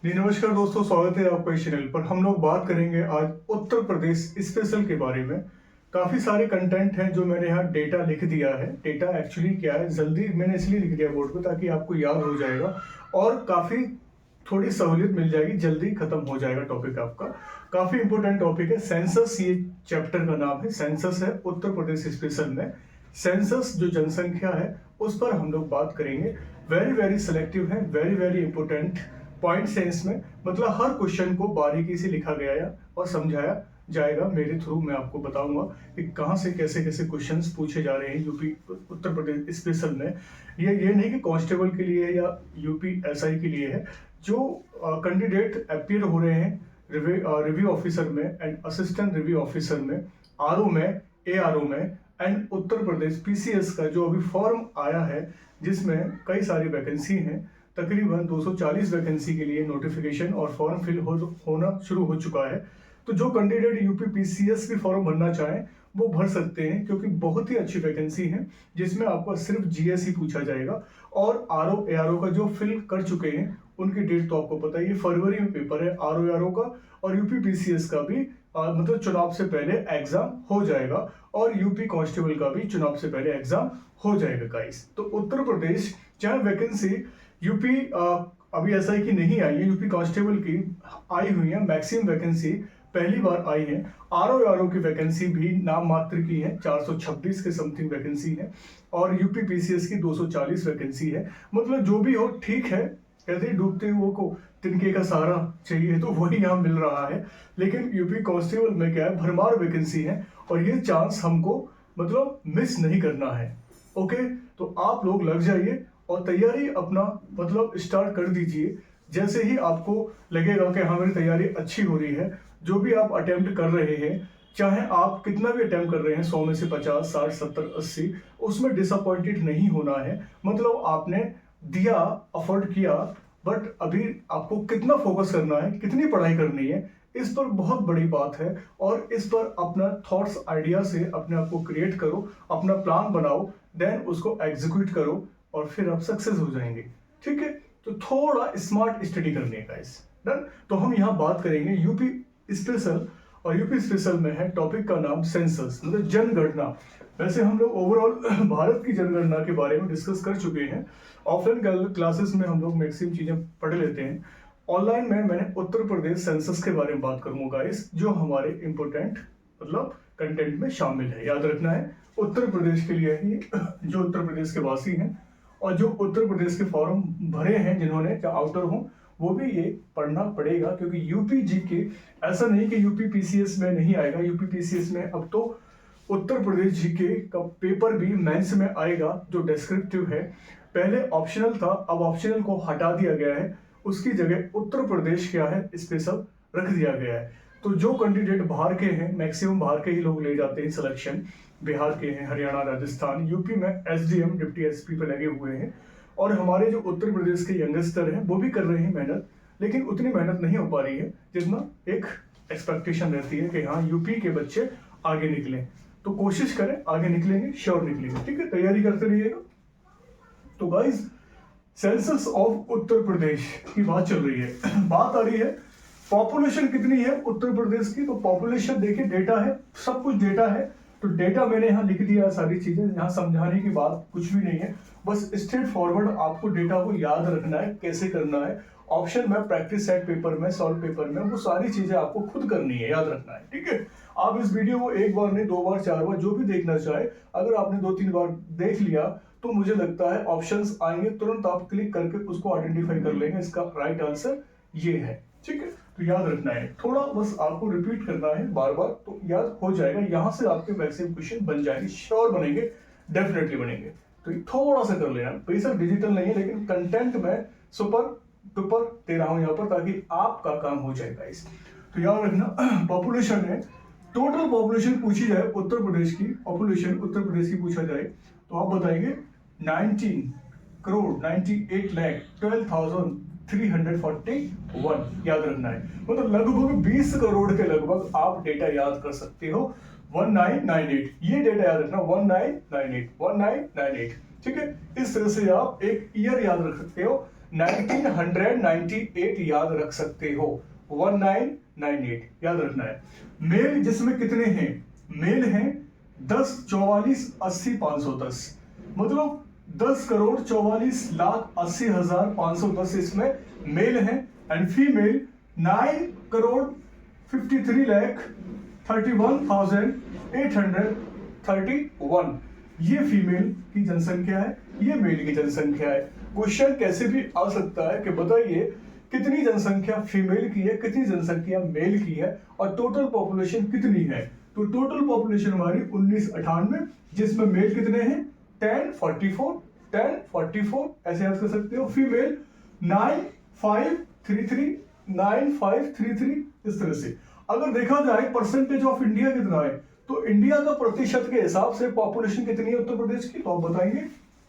जी नमस्कार दोस्तों, स्वागत है आपका इस चैनल पर। हम लोग बात करेंगे आज उत्तर प्रदेश स्पेशल के बारे में। काफ़ी सारे कंटेंट हैं जो मैंने यहाँ डेटा लिख दिया है। डेटा एक्चुअली क्या है, जल्दी मैंने इसलिए लिख दिया बोर्ड पे ताकि आपको याद हो जाएगा और काफ़ी थोड़ी सहूलियत मिल जाएगी, जल्दी खत्म हो जाएगा टॉपिक आपका। काफ़ी इंपॉर्टेंट टॉपिक है सेंसस, ये चैप्टर का नाम है। सेंसस है उत्तर प्रदेश स्पेशल में। सेंसस जो जनसंख्या है उस पर हम लोग बात करेंगे। वेरी वेरी सिलेक्टिव है, very very important point sense में, मतलब हर क्वेश्चन को बारीकी से लिखा गया है और समझाया जाएगा मेरे थ्रू। मैं आपको बताऊंगा कि कहाँ से कैसे कैसे क्वेश्चंस पूछे जा रहे हैं यूपी उत्तर प्रदेश स्पेशल में। ये नहीं कि कांस्टेबल के लिए या यूपी एसआई के लिए है। जो कैंडिडेट अपीयर हो रहे हैं रिव्यू ऑफिसर में एंड असिस्टेंट रिव्यू ऑफिसर में, आरओ में, एआरओ में एंड उत्तर प्रदेश पीसीएस का जो अभी फॉर्म आया है जिसमें कई सारी वैकेंसी हैं, तकरीबन 240 वैकेंसी के लिए नोटिफिकेशन और फॉर्म फिल होना शुरू हो चुका है। तो जो कैंडिडेट यूपी पीसीएस भी फॉर्म भरना चाहें वो भर सकते हैं, क्योंकि बहुत ही अच्छी वैकेंसी है जिसमें आपको सिर्फ जीएस ही पूछा जाएगा। और आरओ एआरओ का जो फिल कर चुके हैं उनकी डेट तो आपको पता है, ये फरवरी में पेपर है आरओ एआरओ का। और यूपी पीसीएस का भी मतलब चुनाव से पहले एग्जाम हो जाएगा और यूपी कांस्टेबल का भी चुनाव से पहले एग्जाम हो जाएगा गाइस। तो उत्तर प्रदेश चाहे वैकेंसी यूपी अभी एसआई की नहीं आई है, यूपी कांस्टेबल की आई हुई है। मैक्सिमम वैकेंसी पहली बार आई है। आरओ की वैकेंसी भी नाम मात्र की है, 426 के समथिंग वैकेंसी है। और यूपी पीसीएस की 240 वैकेंसी है। मतलब जो भी हो ठीक है, कहते हैं डूबते हुए को तिनके का सहारा चाहिए, तो वही यहाँ मिल रहा है। लेकिन यूपी कांस्टेबल में क्या है, भरमार वैकेंसी है और ये चांस हमको मतलब मिस नहीं करना है। ओके, तो आप लोग लग जाइए और तैयारी अपना मतलब स्टार्ट कर दीजिए। जैसे ही आपको लगेगा कि हाँ मेरी तैयारी अच्छी हो रही है, जो भी आप अटेम्प्ट कर रहे हैं, चाहे आप कितना भी अटेम्प्ट कर रहे हैं, 100 में से 50, 60, 70, 80, उसमें डिसअपॉइंटेड नहीं होना है। मतलब आपने दिया, अफोर्ड किया, बट अभी आपको कितना फोकस करना है, कितनी पढ़ाई करनी है, इस पर बहुत बड़ी बात है। और इस पर अपना थॉट्स आइडिया से अपने आप को क्रिएट करो, अपना प्लान बनाओ, देन उसको एग्जीक्यूट करो और फिर आप सक्सेस हो जाएंगे। ठीक है, तो थोड़ा स्मार्ट स्टडी करनी है गाइस। डन। तो हम यहाँ बात करेंगे यूपी स्पेशल, और यूपी स्पेशल में है टॉपिक का नाम सेंसस, मतलब जनगणना। वैसे हम लोग ओवरऑल भारत की जनगणना के बारे में डिस्कस कर चुके हैं। ऑफलाइन क्लासेस में हम लोग मैक्सिमम चीजें पढ़ लेते हैं। ऑनलाइन में मैंने उत्तर प्रदेश सेंसस के बारे में बात करूंगा गाइस, जो हमारे इंपोर्टेंट मतलब कंटेंट में शामिल है। याद रखना है उत्तर प्रदेश के लिए ही, जो उत्तर प्रदेश के वासी हैं और जो उत्तर प्रदेश के फॉर्म भरे हैं जिन्होंने, चाहे आउटर हो, वो भी ये पढ़ना पड़ेगा। क्योंकि यूपी जीके ऐसा नहीं कि यूपी पीसीएस में नहीं आएगा। यूपी पीसीएस में अब तो उत्तर प्रदेश जीके का पेपर भी मेंस में आएगा, जो डिस्क्रिप्टिव है। पहले ऑप्शनल था, अब ऑप्शनल को हटा दिया गया है, उसकी जगह उत्तर प्रदेश क्या है स्पेशल रख दिया गया है। तो जो कैंडिडेट बाहर के हैं, मैक्सिमम बाहर के ही लोग ले जाते हैं सिलेक्शन, बिहार के हैं, हरियाणा, राजस्थान, यूपी में एसडीएम डिप्टी एसपी पे लगे हुए हैं। और हमारे जो उत्तर प्रदेश के यंगस्टर हैं वो भी कर रहे हैं मेहनत, लेकिन उतनी मेहनत नहीं हो पा रही है जितना एक एक्सपेक्टेशन रहती है कि हाँ यूपी के बच्चे आगे निकलें। तो कोशिश करें, आगे निकलेंगे, श्योर निकलेंगे। ठीक है, तैयारी करते रहिएगा। तो guys, census of Uttar Pradesh की बात चल रही है। बात आ रही है पॉपुलेशन कितनी है उत्तर प्रदेश की। तो पॉपुलेशन देखिए, डेटा है, सब कुछ डेटा है। तो डेटा मैंने यहाँ लिख दिया, सारी चीजें, यहाँ समझाने की बात कुछ भी नहीं है। बस स्ट्रेट फॉरवर्ड आपको डेटा को याद रखना है, कैसे करना है। ऑप्शन में, प्रैक्टिस सेट पेपर में, सॉल्व पेपर में, वो सारी चीजें आपको खुद करनी है, याद रखना है। ठीक है, आप इस वीडियो को एक बार नहीं, 2 बार, 4 बार, जो भी देखना चाहे, अगर आपने 2-3 बार देख लिया तो मुझे लगता है ऑप्शंस आएंगे, तुरंत आप क्लिक करके उसको आइडेंटिफाई कर लेंगे, इसका राइट आंसर ये है। ठीक है, तो याद रखना है, थोड़ा बस आपको रिपीट करना है बार बार, तो याद हो जाएगा। यहां से आपके मैक्सिमम क्वेश्चन बन जाएंगे, श्योर बनेंगे, डेफिनेटली बनेंगे। तो ये थोड़ा सा कर लेना, पैसा डिजिटल नहीं है, लेकिन कंटेंट में सुपर डुपर दे रहा हूं यहाँ पर, ताकि आपका काम हो जाएगा इस। तो याद रखना, पॉपुलेशन है, टोटल पॉपुलेशन पूछी जाए उत्तर प्रदेश की, पॉपुलेशन उत्तर प्रदेश की पूछा जाए तो आप बताएंगे 19 करोड़ 98 लाख 12,341। याद रखना है, मतलब लगभग 20 करोड़ के लगभग आप डेटा याद कर सकते हो। 1998, ये डेटा याद रखना, 1998 1998। ठीक है, इस तरह से आप एक ईयर याद रख सकते हो। 1998 याद रख सकते हो, 1998 याद रखना है। मेल जिसमें कितने हैं, मेल हैं 10 44 80 510, मतलब 10,44,80,510 इसमें मेल हैं। And female 9,53,31,831। ये फीमेल की जनसंख्या है, ये मेल की जनसंख्या है। क्वेश्चन कैसे भी आ सकता है कि बताइए कितनी जनसंख्या फीमेल की है, कितनी जनसंख्या मेल की है, और टोटल पॉपुलेशन कितनी है। तो टोटल पॉपुलेशन हमारी 1998, जिसमें मेल कितने हैं 1044 ऐसे याद कर सकते हो। फीमेल 9533 इस तरह से। अगर देखा जाए परसेंटेज ऑफ इंडिया कितना है, तो इंडिया का प्रतिशत के हिसाब से पॉपुलेशन कितनी है उत्तर प्रदेश की, तो आप बताएंगे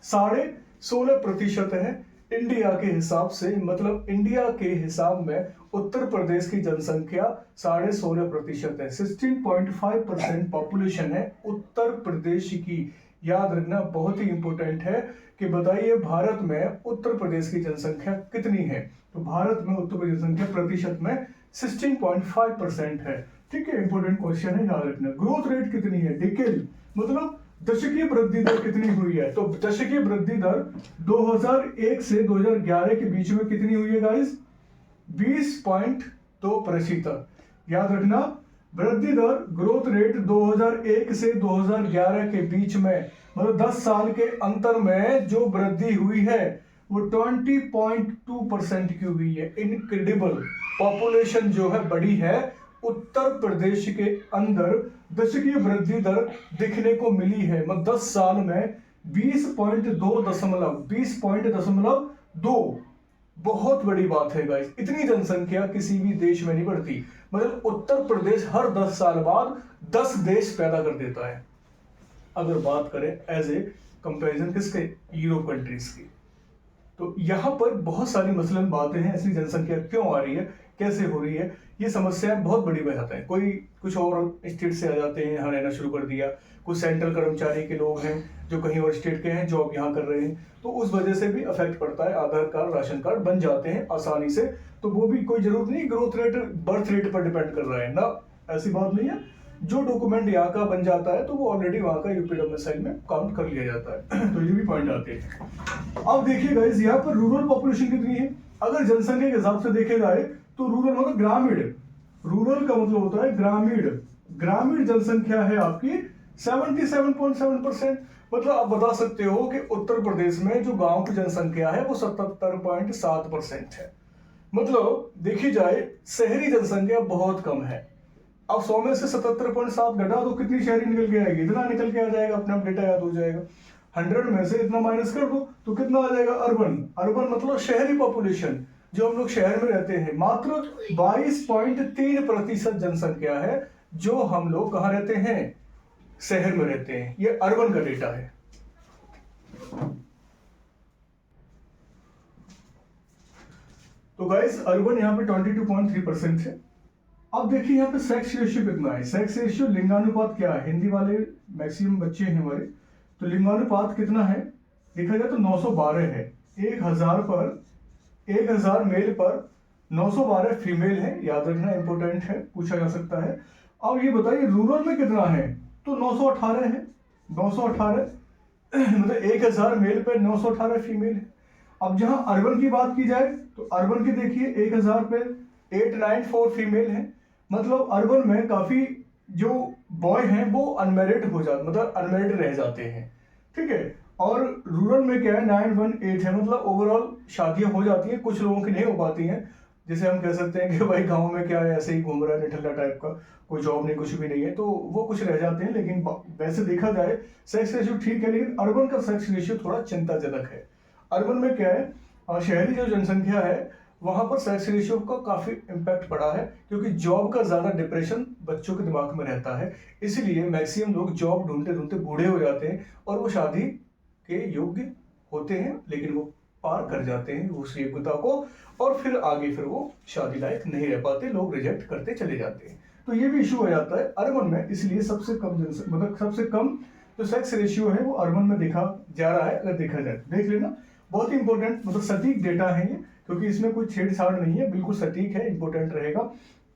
16.5% है इंडिया के हिसाब से। मतलब इंडिया के हिसाब में उत्तर प्रदेश की जनसंख्या 16.5% है। 16.5% पॉपुलेशन है उत्तर प्रदेश की। याद रखना बहुत ही इंपॉर्टेंट है कि बताइए भारत में उत्तर प्रदेश की जनसंख्या कितनी है। तो भारत में उत्तर प्रदेश जनसंख्या प्रतिशत में 16.5% है। ठीक है, इंपॉर्टेंट क्वेश्चन है, याद रखना। ग्रोथ रेट कितनी है, डिकेल मतलब दशकीय वृद्धि दर कितनी हुई है। तो दशकीय वृद्धि दर 2001 से 2011 के बीच में कितनी हुई है गाइस, 20.2%। याद रखना वृद्धि दर ग्रोथ रेट 2001 से 2011 के बीच में, मतलब 10 साल के अंतर में जो वृद्धि हुई है वो 20.2% की हुई है। इनक्रेडिबल, पॉपुलेशन जो है बड़ी है, उत्तर प्रदेश के अंदर दशकीय वृद्धि दर दिखने को मिली है। मतलब 10 साल में 20.2 बहुत बड़ी बात है गाइस। इतनी जनसंख्या किसी भी देश में नहीं बढ़ती। मतलब उत्तर प्रदेश हर 10 साल बाद 10 देश पैदा कर देता है। अगर बात करें एज ए कंपैरिजन किसके, यूरोप कंट्रीज की। तो यहाँ पर बहुत सारी मसलन बातें हैं, ऐसी जनसंख्या क्यों आ रही है, कैसे हो रही है, ये समस्याएं बहुत बड़ी वजह है। कोई कुछ और स्टेट से आ जाते हैं, यहाँ रहना शुरू कर दिया। कुछ सेंट्रल कर्मचारी के लोग हैं जो कहीं और स्टेट के हैं, जॉब यहाँ कर रहे हैं, तो उस वजह से भी अफेक्ट पड़ता है। आधार कार्ड राशन कार्ड बन जाते हैं आसानी से, तो वो भी कोई जरूरत नहीं ग्रोथ रेट बर्थ रेट पर डिपेंड कर रहा है ना, ऐसी बात नहीं है। जो डॉक्यूमेंट यहाँ का बन जाता है तो वो ऑलरेडी वहाँ का यूपी डोमिसाइल में काउंट कर लिया जाता है। तो ये भी पॉइंट आते हैं। अब देखिए गाइस, यहाँ पर रूरल पॉपुलेशन कितनी है। अगर जनसंख्या के हिसाब से देखे जाए तो रूरल मतलब ग्रामीण, रूरल का मतलब होता है ग्रामीण। ग्रामीण जनसंख्या है आपकी 77.7%। मतलब आप बता सकते हो कि उत्तर प्रदेश में जो गांव की जनसंख्या है वो 77.7% है। मतलब देखी जाए शहरी जनसंख्या बहुत कम है। अब 100 में से 77.7 घटा तो कितनी शहरी निकल के आएगी, इतना निकल के आ जाएगा, अपने आप डेटा याद हो जाएगा। 100 में से इतना माइनस कर दो तो कितना आ जाएगा, अर्बन। अर्बन मतलब शहरी पॉपुलेशन, जो हम लोग शहर में रहते हैं। मात्र 22.3% जनसंख्या है जो हम लोग कहाँ रहते हैं, शहर में रहते हैं। ये अर्बन का डेटा है। तो गाइस अर्बन यहाँ पे 22.3% है। अब देखिए यहाँ पे सेक्स रेशियो कितना है। सेक्स रेशियो लिंगानुपात क्या है, हिंदी वाले मैक्सिमम बच्चे हैं हमारे, तो लिंगानुपात कितना है देखा जाए तो 912 है। 1000 मेल पर 912 फीमेल है। याद रखना इंपॉर्टेंट है, पूछा जा सकता है। अब ये बताइए रूरल में कितना है, तो 918 है। 918 मतलब 1000 मेल पे 918 फीमेल है। अब जहां अर्बन की बात की जाए तो अर्बन की देखिए 1000 पे 894 फीमेल है। मतलब अर्बन में काफी जो बॉय हैं वो अनमेरिड हो जाते, मतलब अनमेरिड रह जाते हैं, ठीक है। और रूरल में क्या है 918 है, मतलब ओवरऑल शादियां हो जाती हैं, कुछ लोगों की नहीं हो पाती हैं। जैसे हम कह सकते हैं कि भाई गांव में क्या है, ऐसे ही घूम रहा है निठल्ला टाइप का, कोई जॉब नहीं कुछ भी नहीं है, तो वो कुछ रह जाते हैं। लेकिन वैसे देखा जाए सेक्स रेशियो ठीक है, लेकिन अर्बन का सेक्स रेशियो थोड़ा चिंताजनक है। अर्बन में क्या है, शहरी जो जनसंख्या है वहां पर सेक्स रेशियो का काफी इम्पैक्ट पड़ा है, क्योंकि जॉब का ज्यादा डिप्रेशन बच्चों के दिमाग में रहता है। इसलिए मैक्सिमम लोग जॉब ढूंढते ढूंढते बूढ़े हो जाते हैं और वो शादी के योग्य होते हैं, लेकिन वो पार कर जाते हैं उस योग्यता को, और फिर आगे फिर वो शादी लायक नहीं रह पाते, लोग रिजेक्ट करते चले जाते हैं। तो ये भी इशू हो जाता है अर्बन में। इसलिए सबसे कम मतलब सबसे कम जो सेक्स रेशियो है वो अर्बन में देखा जा रहा है। अगर देखा जाए देख लेना बहुत ही इंपॉर्टेंट, मतलब सटीक डेटा है ये, क्योंकि इसमें कोई छेड़छाड़ नहीं है, बिल्कुल सटीक है, इंपॉर्टेंट रहेगा।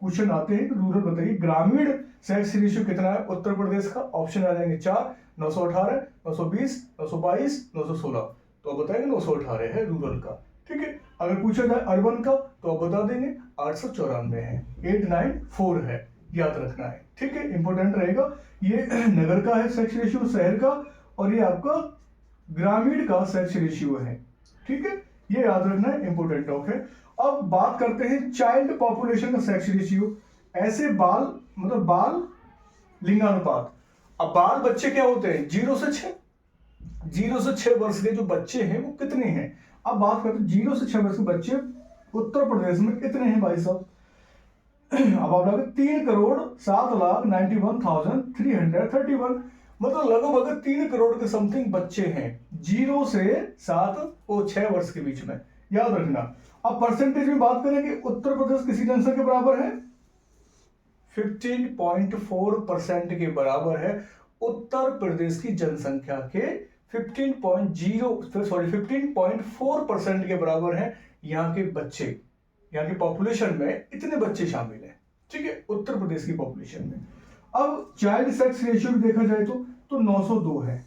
क्वेश्चन आते हैं कि रूरल बताइए, ग्रामीण सेक्स रेशियो कितना है उत्तर प्रदेश का? ऑप्शन आ जाएंगे 4, 918, 920, 922, 916। तो आप बताएंगे 918 है रूरल का। ठीक है, अगर पूछा जाए अर्बन का तो आप बता देंगे 894 है, 894 है, याद रखना है। ठीक है, इंपॉर्टेंट रहेगा। ये नगर का है सेक्स रेशियो, शहर का, और ये आपका ग्रामीण का सेक्स रेशियो है। ठीक है, ये याद रखना है, इंपॉर्टेंट टॉक है। अब बात करते हैं चाइल्ड पॉपुलेशन का सेक्स रेशियो, ऐसे बाल मतलब बाल लिंगानुपात। अब बाल बच्चे क्या होते हैं? 0 से 6, 0 से 6 वर्ष के जो बच्चे हैं वो कितने हैं? अब बात करते हैं 0 से 6 वर्ष के बच्चे उत्तर प्रदेश में कितने हैं भाई साहब? अब आप लगे 3,07,91,331, मतलब लगभग 3 करोड़ के समथिंग बच्चे हैं 0 से 7 और 6 वर्ष के बीच में, याद रखना। अब परसेंटेज में बात करें कि उत्तर प्रदेश किसी जनसंख्या के बराबर है? 15.4% के बराबर है उत्तर प्रदेश की जनसंख्या के 15.4% के बराबर है यहाँ के बच्चे, यहाँ की पॉपुलेशन में इतने बच्चे शामिल हैं। ठीक है, उत्तर प्रदेश की पॉपुलेशन में। अब चाइल्ड सेक्स रेशियो भी देखा जाए तो 902 है,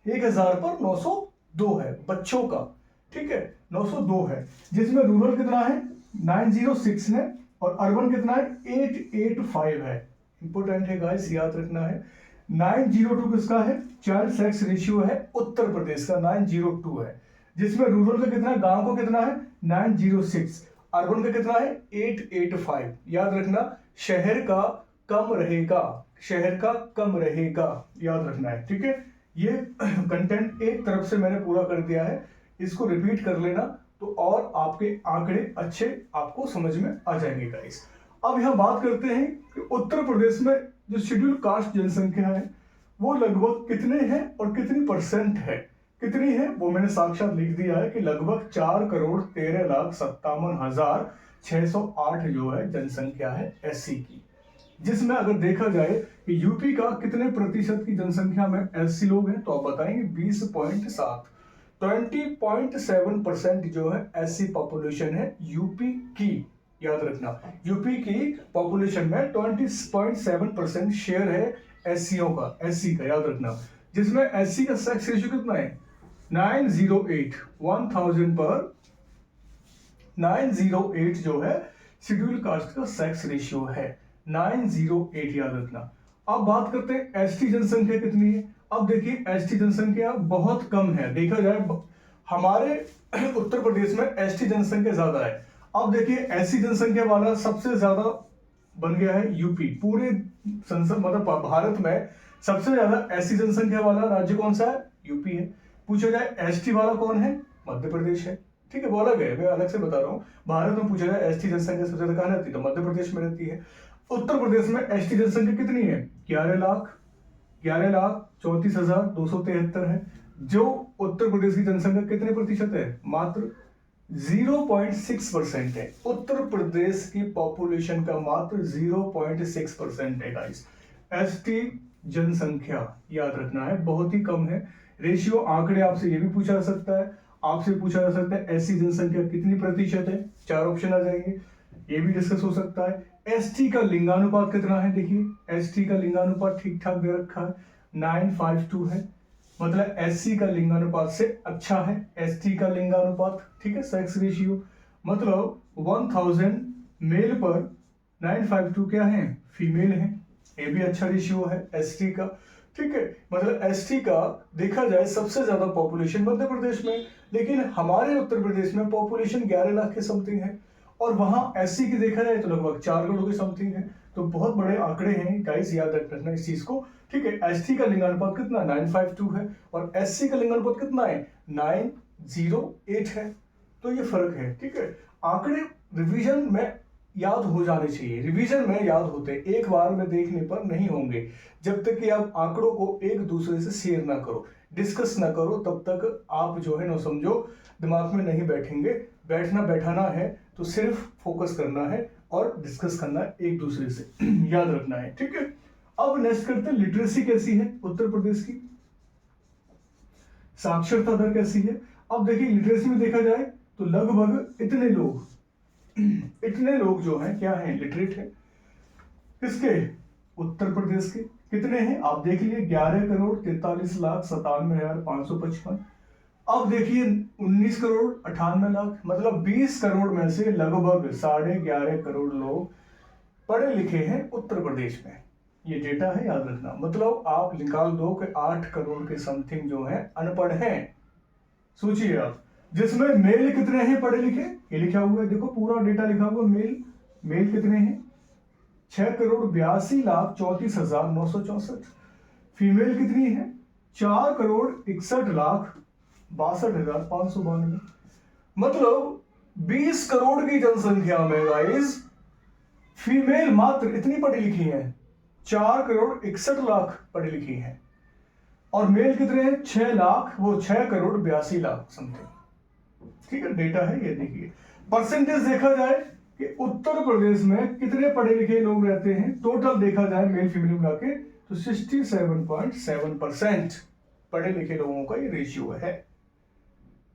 1000 पर 902 है बच्चों का। ठीक है, 902 है, जिसमें रूरल कितना है? 906 है, और अर्बन कितना है? 885 है। इंपोर्टेंट है गाइस, याद रखना है। 902 किसका है? चाइल्ड सेक्स रेशियो है उत्तर प्रदेश का, 902 है, जिसमें रूरल का कितना है? गांव को कितना है? 906, अर्बन का कितना है? 885। याद रखना, शहर का कम रहेगा, शहर का कम रहेगा, याद रखना है। ठीक है, ये कंटेंट एक तरफ से मैंने पूरा कर दिया है, इसको रिपीट कर लेना तो और आपके आंकड़े अच्छे आपको समझ में आ जाएंगे गाइस। अब यहां बात करते हैं कि उत्तर प्रदेश में जो शेड्यूल कास्ट जनसंख्या है वो लगभग कितने हैं और कितनी परसेंट है, कितनी है वो मैंने साक्षात लिख दिया है कि लगभग 4,13,57,608 जो है जनसंख्या है एससी की, जिसमें अगर देखा जाए कि यूपी का कितने प्रतिशत की जनसंख्या में एससी लोग हैं तो आप बताएंगे 20.7, 20.7% जो है एससी पॉपुलेशन है यूपी की, याद रखना। यूपी की पॉपुलेशन में 20.7% शेयर है एससीओ का, एससी का, याद रखना, जिसमें एससी का सेक्स रेशियो कितना है? 908, 1000 पर 908 जो है शेड्यूल कास्ट का सेक्स रेशियो है, 908, याद रखना। अब बात करते हैं एसटी जनसंख्या कितनी है। अब देखिए एसटी जनसंख्या बहुत कम है, देखा जाए हमारे उत्तर प्रदेश में एसटी जनसंख्या ज्यादा है। अब देखिए एससी जनसंख्या वाला सबसे ज्यादा बन गया है यूपी, पूरे संसद मतलब भारत में सबसे ज्यादा एससी जनसंख्या वाला राज्य कौन सा है? यूपी है। पूछा जाए एसटी वाला कौन है? मध्य प्रदेश है। ठीक है, वो अलग है, मैं अलग से बता रहा हूँ। भारत में पूछा जाए एसटी जनसंख्या सबसे ज्यादा कहां रहती है तो मध्य प्रदेश में रहती है। उत्तर प्रदेश में एसटी जनसंख्या कितनी है? 11,34,273 है, जो उत्तर प्रदेश की जनसंख्या कितने प्रतिशत है? मात्र 0.6% है। उत्तर प्रदेश की पॉपुलेशन का मात्र 0.6% है गाइस एसटी जनसंख्या, याद रखना है, बहुत ही कम है। रेशियो आंकड़े आपसे ये भी पूछा जा सकता है, आपसे पूछा जा सकता है एससी जनसंख्या कितनी प्रतिशत है, 4 ऑप्शन आ जाएंगे, ये भी डिस्कस हो सकता है। एसटी का लिंगानुपात कितना है? देखिए एसटी का लिंगानुपात ठीक ठाक दे रखा है, 952 है, मतलब एससी का लिंगानुपात से अच्छा है एसटी का लिंगानुपात। ठीक है, सेक्स रेशियो मतलब 1000 मेल पर 952 क्या है? फीमेल है, ये भी अच्छा रेशियो है एसटी का। ठीक है, मतलब एसटी का देखा जाए सबसे ज्यादा पॉपुलेशन मध्य प्रदेश में, लेकिन हमारे उत्तर प्रदेश में पॉपुलेशन 11 लाख के समथिंग है, और वहां एससी की देखा जाए तो लगभग 4 करोड़ के समथिंग है। तो बहुत बड़े आंकड़े हैं गाइस, याद रखना इस चीज को। ठीक है, एसटी का लिंगानुपात कितना? 952 है, और एससी का लिंगानुपात कितना है? 908 है। तो ये फर्क है। ठीक है, आंकड़े रिवीजन में याद हो जाने चाहिए, रिवीजन में याद होते, एक बार में देखने पर नहीं होंगे। जब तक कि आप आंकड़ों को एक दूसरे से शेयर ना करो, डिस्कस ना करो, तब तक आप जो है ना समझो दिमाग में नहीं बैठेंगे। बैठना बैठाना है तो सिर्फ फोकस करना है और डिस्कस करना है एक दूसरे से, याद रखना है। ठीक है, अब नेक्स्ट करते हैं लिटरेसी कैसी है उत्तर प्रदेश की, साक्षरता दर कैसी है। अब देखिए लिटरेसी में देखा जाए तो लगभग इतने लोग जो हैं क्या हैं, लिटरेट हैं। किसके? उत्तर प्रदेश के। कितने हैं आप देख लीजिए, 11,43,97,555। अब देखिए 19 करोड़ 98 लाख, मतलब 20 करोड़ में से लगभग 11.5 करोड़ लोग पढ़े लिखे हैं उत्तर प्रदेश में। ये डेटा है, याद रखना। मतलब आप निकाल दो कि 8 करोड़ के समथिंग जो है अनपढ़ हैं। सोचिए आप, जिसमें मेल कितने हैं पढ़े लिखे, ये लिखा हुआ है, देखो पूरा डेटा लिखा हुआ। मेल कितने हैं? 6,82,34,964। फीमेल कितनी है? 4,61,62,592। मतलब 20 करोड़ की जनसंख्या में गाइस फीमेल मात्र इतनी पढ़ी लिखी है, 4,61,00,000 पढ़ी लिखी है। और मेल कितने हैं? 6 लाख, वो 6,82,00,000 समथिंग। ठीक है, डेटा है ये। देखिए परसेंटेज देखा जाए कि उत्तर प्रदेश में कितने पढ़े लिखे लोग रहते हैं, टोटल देखा जाए मेल फीमेल मिला के तो 67.7% पढ़े लिखे लोगों का ये रेशियो है।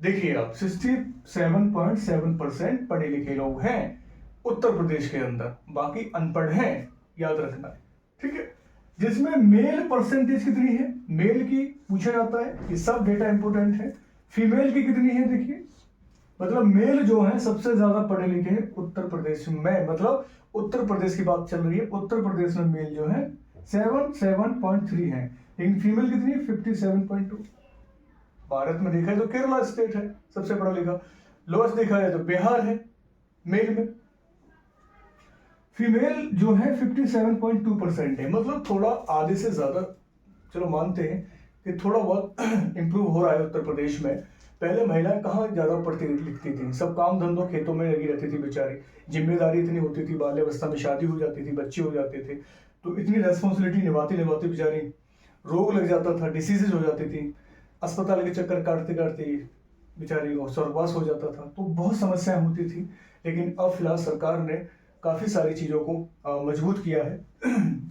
देखिए आप, 67.7% पढ़े लिखे लोग हैं उत्तर प्रदेश के अंदर, बाकी अनपढ़ हैं, याद रखना है। ठीक है, जिसमें मेल परसेंटेज कितनी है, मेल की पूछा जाता है, ये सब डेटा इंपोर्टेंट है। फीमेल की कितनी है देखिए, मतलब मेल जो है सबसे ज्यादा पढ़े लिखे हैं उत्तर प्रदेश में, मतलब उत्तर प्रदेश की बात चल रही है। उत्तर प्रदेश में मेल जो है 7.3 है, लेकिन फीमेल कितनी है? 57.2। भारत में देखा है तो केरला स्टेट है सबसे पढ़ा लिखा। लोएस्ट देखा है तो बिहार है मेल में। फीमेल जो है 57.2% है, मतलब थोड़ा आधे से ज्यादा, चलो मानते हैं कि थोड़ा बहुत इंप्रूव हो रहा है उत्तर प्रदेश में। पहले महिलाएं कहाँ ज्यादा पढ़ती लिखती थी, सब काम धंधों खेतों में लगी रहती थी बेचारी, जिम्मेदारी इतनी होती थी, बाल्यावस्था में शादी हो जाती थी, बच्चे हो जाते थे, तो इतनी रेस्पॉन्सिबिलिटी निभाते निभाते बेचारी रोग लग जाता था, डिसीजेज हो जाती थी, अस्पताल के चक्कर काटते काटते बेचारी को स्वर्गवास हो जाता था, तो बहुत समस्याएं होती थी। लेकिन अब फिलहाल सरकार ने काफी सारी चीजों को मजबूत किया है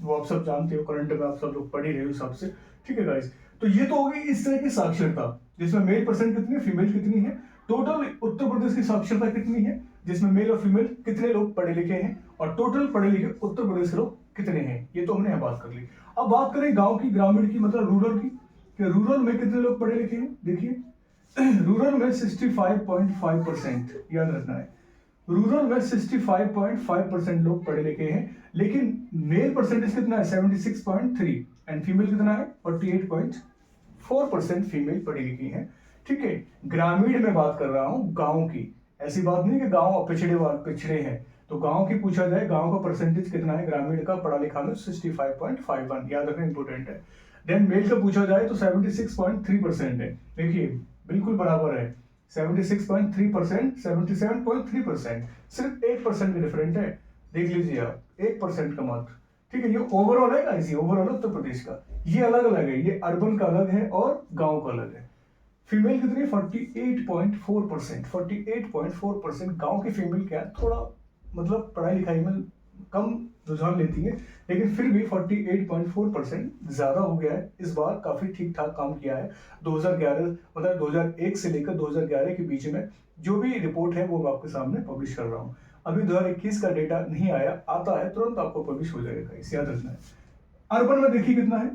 वो आप सब जानते हो, करंट में आप सब लोग पढ़ ही रहे हो हिसाब से। ठीक है गाइस, तो ये तो होगी इस तरह की साक्षरता, जिसमें मेल परसेंट कितनी है, फीमेल कितनी है। टोटल उत्तर प्रदेश की साक्षरता कितनी है, जिसमें मेल और फीमेल कितने लोग पढ़े लिखे हैं, और टोटल पढ़े लिखे उत्तर प्रदेश के लोग कितने हैं, ये तो हमने यहाँ बात कर ली। अब बात करें गांव की, ग्रामीण की, मतलब रूरल की, कि रूरल में कितने लोग पढ़े लिखे हैं। देखिए रूरल में 65.5%, याद रखना है, रूरल में 65.5% लोग पढ़े लिखे हैं, लेकिन मेल परसेंटेज कितना है? 76.3, एंड फीमेल कितना है? 48.4% फीमेल पढ़ी लिखी है। ठीक है, ग्रामीण में बात कर रहा हूं, गांव की। ऐसी बात नहीं कि गांव पिछड़े हैं, तो गांव की पूछा जाए, गांव का परसेंटेज कितना है ग्रामीण का पढ़ा लिखा में? 65.51, याद रखना इंपोर्टेंट है। देन मेल का पूछा जाए तो 76.3% है। देखिए बिल्कुल बराबर है, 76.3%, 77.3%, सिर्फ 1% का डिफरेंट है। देख लीजिए आप, 1% का मात्र। ठीक है, ये ओवरऑल है गाइस, ओवरऑल उत्तर प्रदेश का, ये अलग अलग है, ये अर्बन का अलग है और गांव का अलग है। फीमेल कितनी? 48.4%, 48.4% गांव की फीमेल क्या है, थोड़ा मतलब पढ़ाई लिखाई में कम रुझान लेती है, लेकिन फिर भी 48.4% ज्यादा हो गया है। इस बार काफी ठीक ठाक काम किया है। 2011 मतलब 2001 से लेकर 2011 के बीच में जो भी रिपोर्ट है वो मैं आपके सामने पब्लिश कर रहा हूँ। अभी 2021 का डेटा नहीं आया, आता है तुरंत आपको पब्लिश हो जाएगा, इसे याद रखना है। अर्बन में देखिए कितना है?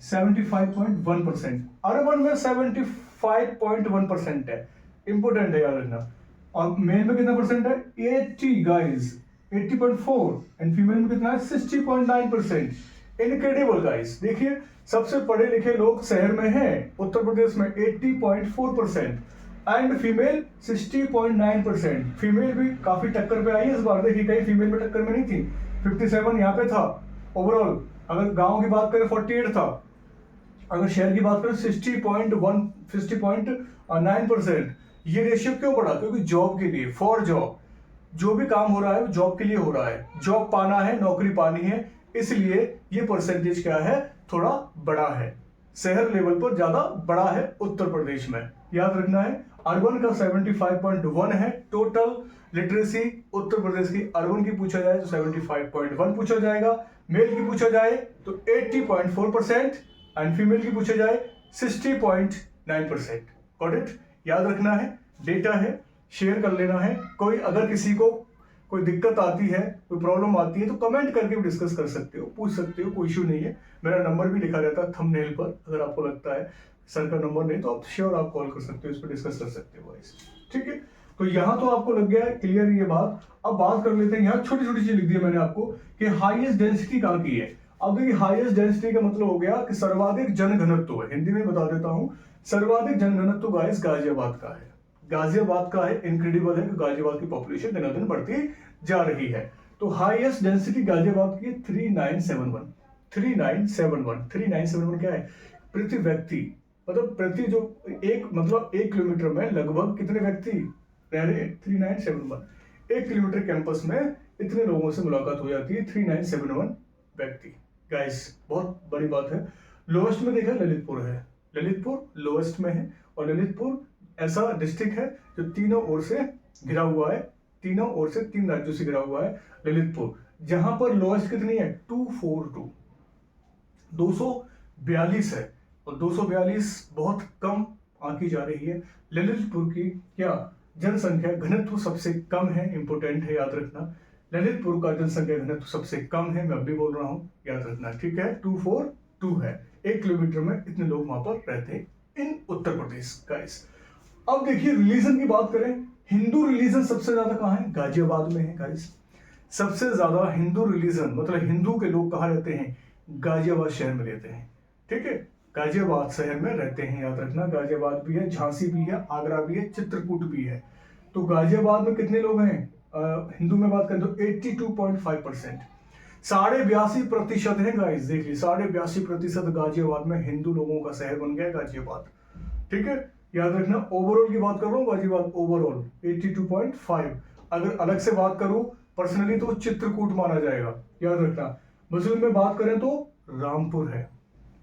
75.1%, अर्बन में 75.1% है, इंपोर्टेंट है, याद रखना। और मेल में कितना परसेंट है? 80 गाइस, 80.4, एंड फीमेल में कितना है? 60.9%। इनक्रेडिबल गाइस, देखिए सबसे पढ़े लिखे लोग शहर में हैं उत्तर प्रदेश में 80.4%, एंड फीमेल 60.9%। फीमेल भी काफी टक्कर पे आई है इस बार। देखिए कहीं फीमेल में टक्कर में नहीं थी, 57 यहाँ पे था ओवरऑल। अगर गांव की बात करें 48 था, अगर शहर की बात करें 60.9%। ये रेशियो क्यों बढ़ा? क्योंकि जॉब के लिए, फॉर जॉब, जो भी काम हो रहा है वो जॉब के लिए हो रहा है, जॉब पाना है, नौकरी पानी है, इसलिए ये परसेंटेज क्या है? थोड़ा बड़ा है, शहर लेवल पर ज्यादा बड़ा है उत्तर प्रदेश में, याद रखना है। अर्बन का 75.1 है। टोटल लिटरेसी उत्तर प्रदेश की अर्बन की पूछा जाए तो 75.1 पूछा जाएगा, मेल की पूछा जाए तो 80.4%, एंड फीमेल की पूछा जाए 60.9%। Got it? याद रखना है, डेटा है, शेयर कर लेना है। कोई अगर किसी को कोई दिक्कत आती है, कोई प्रॉब्लम आती है तो कमेंट करके भी डिस्कस कर सकते हो, पूछ सकते हो, कोई इशू नहीं है। मेरा नंबर भी लिखा रहता है थंबनेल पर, अगर आपको लगता है सर का नंबर नहीं तो आप श्योर आप कॉल कर सकते हो, इस पर डिस्कस कर सकते हो गाइस, ठीक है। तो यहाँ तो आपको लग गया है क्लियर ये बात। अब बात कर लेते हैं, यहाँ छोटी छोटी चीज लिख दी है मैंने आपको कि हाईएस्ट डेंसिटी कहाँ की है। अब देखिए हाईएस्ट डेंसिटी का मतलब हो गया कि सर्वाधिक जनघनत्व है, हिंदी में बता देता हूँ, सर्वाधिक जनघनत्व गाइस गाजियाबाद का है। गाजियाबाद का है, इनक्रेडिबल है कि गाजियाबाद की पॉपुलेशन दिन दिन बढ़ती जा रही है। तो हाईएस्ट डेंसिटी गाजियाबाद की 3971 3971 क्या है, प्रति व्यक्ति, मतलब प्रति जो एक मतलब 1 किलोमीटर में लगभग कितने व्यक्ति रह रहे हैं, 3971। 1 किलोमीटर कैंपस में इतने लोगों से मुलाकात हो जाती है, 3971 व्यक्ति। गाइस बहुत बड़ी बात है। लोएस्ट में देखा ललितपुर है, ललितपुर लोएस्ट में है, और ललितपुर ऐसा डिस्ट्रिक्ट है जो तीनों ओर से घिरा हुआ है, तीनों ओर से 3 राज्यों से घिरा हुआ है ललितपुर, जहां पर लोएस्ट कितनी है 242 242 है, और 242 बहुत कम आंकी जा रही है। ललितपुर की क्या जनसंख्या घनत्व सबसे कम है, इंपोर्टेंट है याद रखना। ललितपुर का जनसंख्या घनत्व सबसे कम है, मैं अभी बोल रहा हूं, याद रखना, ठीक है। 242 है, 1 किलोमीटर में इतने लोग वहां पर रहते हैं इन उत्तर प्रदेश गाइस। अब देखिए रिलीजन की बात करें, हिंदू रिलीजन सबसे ज्यादा कहाँ है, गाजियाबाद में है गाइस। सबसे ज्यादा हिंदू रिलीजन मतलब हिंदू के लोग कहाँ रहते हैं, गाजियाबाद शहर में रहते हैं, ठीक है। गाजियाबाद शहर में रहते हैं, याद रखना। गाजियाबाद भी है, झांसी भी है, आगरा भी है, चित्रकूट भी है। तो गाजियाबाद में कितने लोग हैं हिंदू में बात करें तो 82.5%, 82.5% है गाइस। देखिए 82.5% गाजियाबाद में हिंदू लोगों का शहर बन गया गाजियाबाद, ठीक है। याद रखना, ओवरऑल की बात कर रहा हूँ, गाजियाबाद ओवरऑल 82.5। अगर अलग से बात करूं पर्सनली तो चित्रकूट माना जाएगा, याद रखना। मुस्लिम में बात करें तो रामपुर है,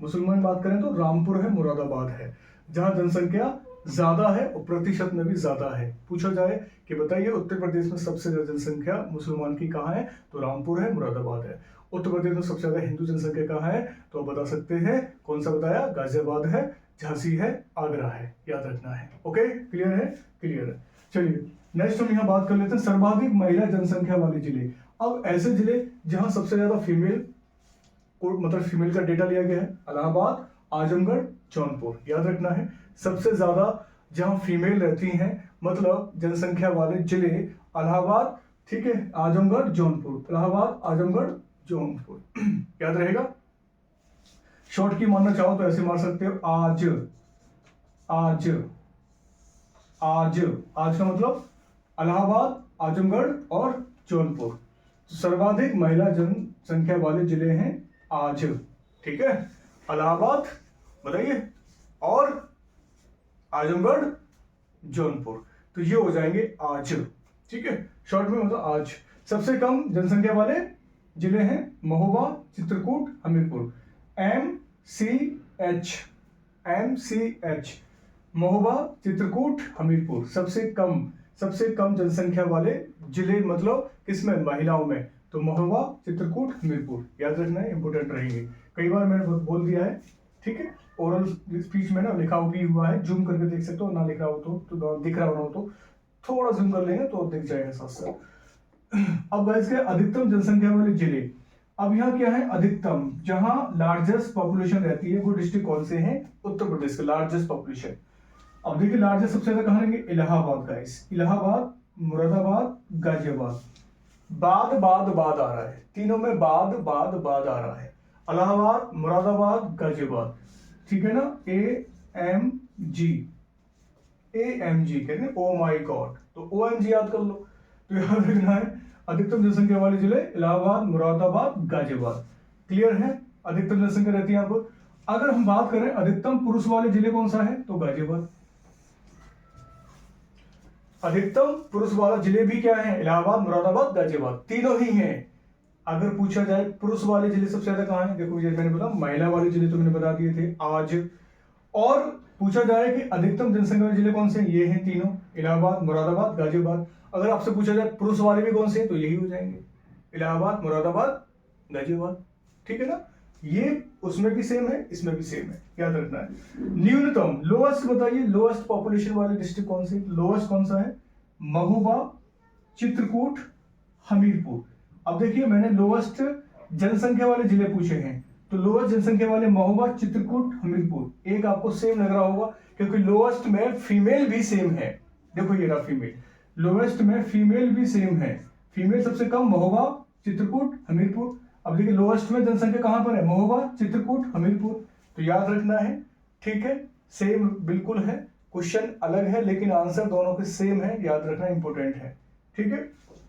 मुसलमान बात करें तो रामपुर है, मुरादाबाद है, जहां जनसंख्या ज्यादा है और प्रतिशत में भी ज्यादा है। पूछा जाए कि बताइए उत्तर प्रदेश में सबसे ज्यादा जनसंख्या मुसलमान की कहाँ है, तो रामपुर है, मुरादाबाद है। उत्तर प्रदेश में सबसे ज्यादा हिंदू जनसंख्या कहाँ है, तो आप बता सकते हैं, कौन सा बताया, गाजियाबाद है, झांसी है, आगरा है, याद रखना है। ओके, क्लियर है, क्लियर है। चलिए नेक्स्ट हम यहाँ बात कर लेते हैं सर्वाधिक महिला जनसंख्या वाले जिले। अब ऐसे जिले जहां सबसे ज्यादा फीमेल मतलब फीमेल का डेटा लिया गया है, इलाहाबाद, आजमगढ़, जौनपुर, याद रखना है। सबसे ज्यादा जहां फीमेल रहती हैं मतलब जनसंख्या वाले जिले इलाहाबाद, ठीक है, आजमगढ़, जौनपुर, इलाहाबाद, आजमगढ़, जौनपुर याद रहेगा। शॉर्ट की मानना चाहो तो ऐसे मार सकते हो, आज आज आज आज का मतलब इलाहाबाद, आजमगढ़ और जौनपुर। तो सर्वाधिक महिला जनसंख्या वाले जिले हैं आज, ठीक है। इलाहाबाद बताइए और आजमगढ़, जौनपुर, तो ये हो जाएंगे आज, ठीक है। शॉर्ट में मतलब आज। सबसे कम जनसंख्या वाले जिले हैं महोबा, चित्रकूट, हमीरपुर, MCH महोबा, चित्रकूट, हमीरपुर। सबसे कम जनसंख्या वाले जिले मतलब किसमें, महिलाओं में, तो महोबा, चित्रकूट, हमीरपुर, याद रखना है, इंपोर्टेंट रहेंगे। कई बार मैंने बोल दिया है, ठीक है। ओरल स्पीच में ना लिखा भी हुआ है, जूम करके देख सकते हो, ना लिख रहा हो तो दिख रहा हो तो थोड़ा जूम कर लेंगे तो दिख जाएगा साथ साथ। अब गाइस क्या अधिकतम जनसंख्या वाले जिले, अब यहाँ क्या है अधिकतम, जहां लार्जेस्ट पॉपुलेशन रहती है वो डिस्ट्रिक्ट कौन से हैं, उत्तर प्रदेश के लार्जेस्ट पॉपुलेशन। अब देखिए लार्जेस्ट सबसे ज्यादा कहां रहेंगे, इलाहाबाद गाइस, इलाहाबाद, मुरादाबाद, गाजियाबाद। बाद आ रहा है, तीनों में बाद आ रहा है, इलाहाबाद, मुरादाबाद, गाजियाबाद, ठीक है ना। AMG कहते हैं, ओ माई गॉड, तो OMG याद कर लो। तो याद रखना है अधिकतम जनसंख्या वाले जिले इलाहाबाद, मुरादाबाद, गाजियाबाद, क्लियर है। अधिकतम जनसंख्या रहती है यहाँ पर। अगर हम बात करें अधिकतम पुरुष वाले जिले कौन सा है, तो गाजियाबाद। अधिकतम पुरुष वाला जिले भी क्या है, इलाहाबाद, मुरादाबाद, गाजियाबाद, तीनों ही हैं। अगर पूछा जाए पुरुष वाले जिले सबसे ज्यादा कहां हैं, देखो ये मैंने बोला, महिला वाले जिले तो मैंने बता दिए थे आज। और पूछा जाए कि अधिकतम जनसंख्या वाले जिले कौन से हैं, ये हैं तीनों, इलाहाबाद, मुरादाबाद, गाजियाबाद। अगर आपसे पूछा जाए पुरुष वाले भी कौन से, तो यही हो जाएंगे, इलाहाबाद, मुरादाबाद, गाजियाबाद, ठीक है ना। ये उसमें भी सेम है, इसमें भी सेम है, याद रखना है। न्यूनतम, लोएस्ट बताइए, लोएस्ट पॉपुलेशन वाले डिस्ट्रिक्ट कौन से, लोएस्ट कौन सा है? महोबा, चित्रकूट, हमीरपुर। अब देखिए मैंने लोएस्ट जनसंख्या वाले जिले पूछे हैं, तो लोएस्ट जनसंख्या वाले महोबा, चित्रकूट, हमीरपुर। एक आपको सेम लग रहा होगा क्योंकि लोएस्ट में फीमेल भी सेम है। देखो ये रहा फीमेल, लोएस्ट में फीमेल भी सेम है। फीमेल सबसे कम महोबा, चित्रकूट, हमीरपुर। अब देखिए लोएस्ट में जनसंख्या कहां पर है? महोबा, चित्रकूट, हमीरपुर। तो याद रखना है, ठीक है, सेम बिल्कुल है। क्वेश्चन अलग है लेकिन आंसर दोनों के सेम है, याद रखना इंपॉर्टेंट है, ठीक है।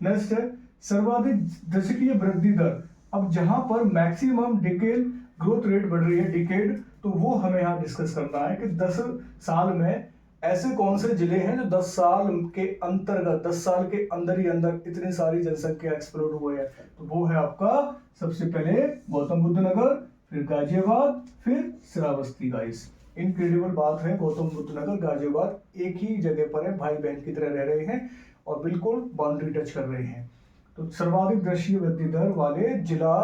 नेक्स्ट है सर्वाधिक दशकीय वृद्धि दर। अब जहां पर मैक्सिमम डिकेड ग्रोथ रेट बढ़ रही है, डिकेड, तो वो हमें यहाँ डिस्कस करना है कि 10 साल में ऐसे कौन से जिले हैं जो 10 साल के अंतर्गत, 10 साल के अंदर ही अंदर इतनी सारी जनसंख्या एक्सप्लोड हुई है। तो वो है आपका सबसे पहले गौतम बुद्ध नगर, फिर गाजियाबाद, फिर श्रावस्ती। गाइस इनक्रेडिबल बात है, गौतम बुद्ध नगर, गाजियाबाद एक ही जगह पर है, भाई बहन की तरह रह रहे हैं और बिल्कुल बाउंड्री टच कर रहे हैं। तो सर्वाधिक दृश्य वृद्धि दर वाले जिला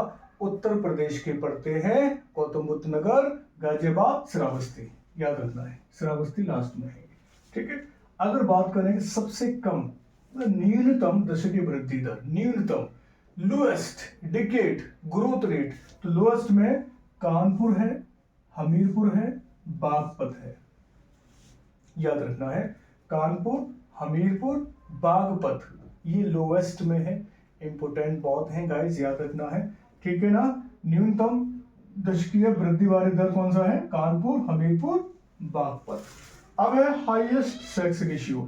उत्तर प्रदेश के पड़ते हैं गौतम बुद्ध नगर, गाजियाबाद, श्रावस्ती। याद रखना है, श्रावस्ती लास्ट में है, ठीक है। अगर बात करें सबसे कम, न्यूनतम दशकीय वृद्धि दर, न्यूनतम, लोएस्ट डिकेड ग्रोथ रेट, तो लोएस्ट में कानपुर है, हमीरपुर है, बागपत है। याद रखना है, कानपुर, हमीरपुर, बागपत, ये लोएस्ट में है। इंपोर्टेंट बहुत है गाइस, याद रखना है, ठीक है ना। न्यूनतम दशकीय वृद्धि वाली दर कौन सा है? कानपुर, हमीरपुर, बागपत। अब है हाईएस्ट सेक्स रेशियो।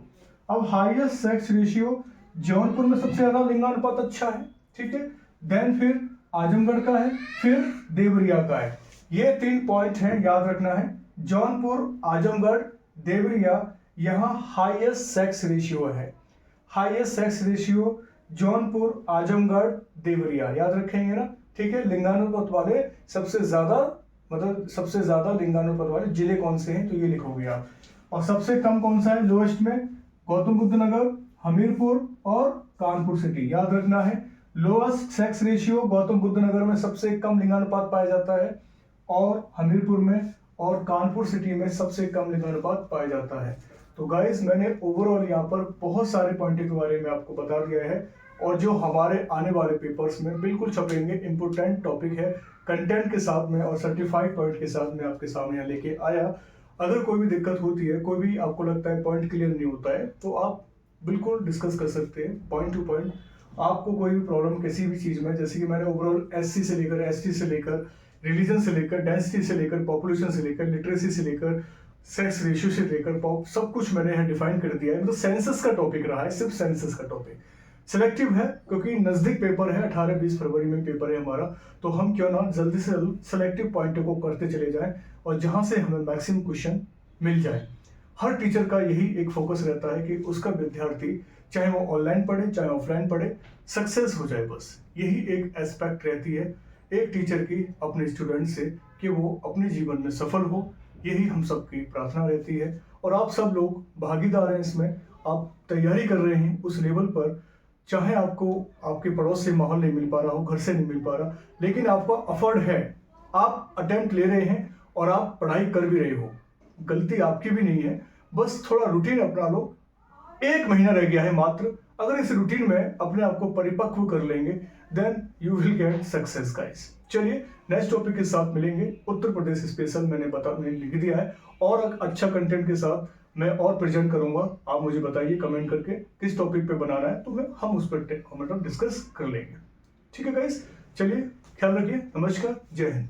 अब हाईएस्ट सेक्स रेशियो जौनपुर में सबसे ज्यादा लिंगानुपात अच्छा है, ठीक है। देन फिर आजमगढ़ का है, फिर देवरिया का है। ये 3 पॉइंट हैं, याद रखना है। जौनपुर, आजमगढ़, देवरिया, यहाँ हाईएस्ट सेक्स रेशियो है। Highest sex ratio Jaunpur, Azamgarh, Deoria, याद रखेंगे ना, ठीक है। लिंगानुपात वाले सबसे ज्यादा, मतलब सबसे ज्यादा लिंगानुपात वाले जिले कौन से हैं, तो ये लिखोगे आप। और सबसे कम कौन सा है लोएस्ट में? गौतम बुद्ध नगर, हमीरपुर और कानपुर सिटी। याद रखना है, lowest sex ratio Gautam Buddh Nagar में सबसे कम लिंगानुपात पाया जाता है, और हमीरपुर में और कानपुर सिटी में सबसे कम लिंगानुपात पाया जाता है। तो गाइस मैंने ओवरऑल यहाँ पर बहुत सारे पॉइंटों के बारे में आपको बता दिया है, और जो हमारे आने वाले पेपर्स में बिल्कुल छपेंगे, इंपोर्टेंट टॉपिक है, कंटेंट के साथ में और सर्टिफाइड पॉइंट के साथ में आपके सामने यहाँ लेके आया। अगर कोई भी दिक्कत होती है, कोई भी आपको लगता है पॉइंट क्लियर नहीं होता है, तो आप बिल्कुल डिस्कस कर सकते हैं पॉइंट टू पॉइंट। आपको कोई भी प्रॉब्लम किसी भी चीज़ में, जैसे कि मैंने ओवरऑल SC से लेकर ST से लेकर रिलीजन से लेकर डेंसिटी से लेकर पॉपुलेशन से लेकर लिटरेसी से लेकर सेक्स रेशियो से लेकर सब कुछ मैंने यहाँ डिफाइन कर दिया है। मतलब सेंसस का टॉपिक रहा है, सिर्फ सेंसस का टॉपिक। सिलेक्टिव है क्योंकि नजदीक पेपर है, 18-20 फरवरी में पेपर है हमारा, तो हम क्यों ना जल्दी से जल्द सिलेक्टिव पॉइंटों को करते चले जाएं और जहां से हमें मैक्सिमम क्वेश्चन मिल जाए। हर टीचर का यही एक फोकस रहता है कि उसका विद्यार्थी चाहे वो ऑनलाइन पढ़े चाहे ऑफलाइन पढ़े, सक्सेस हो जाए, बस यही एक एस्पेक्ट रहती है एक टीचर की अपने स्टूडेंट से, कि वो अपने जीवन में सफल हो। यही हम सबकी प्रार्थना रहती है और आप सब लोग भागीदार हैं इसमें। आप तैयारी कर रहे हैं उस लेवल पर, चाहे आपको आपके पड़ोस से माहौल नहीं मिल पा रहा हो, घर से नहीं मिल पा रहा, लेकिन आपका एफर्ट है, आप अटेम्प्ट ले रहे हैं और आप पढ़ाई कर भी रहे हो। गलती आपकी भी नहीं है, बस थोड़ा रूटीन अपना लो। 1 महीना रह गया है मात्र, अगर इस रूटीन में अपने आप को परिपक्व कर लेंगे, then you will get success guys. चलिए नेक्स्ट टॉपिक के साथ मिलेंगे। उत्तर प्रदेश स्पेशल मैंने लिख दिया है, और अच्छा कंटेंट के साथ मैं और प्रेजेंट करूंगा। आप मुझे बताइए कमेंट करके किस टॉपिक पे बनाना है, तो हम उस पर मतलब डिस्कस कर लेंगे। ठीक है गाइस, चलिए ख्याल रखिए, नमस्कार, जय हिंद।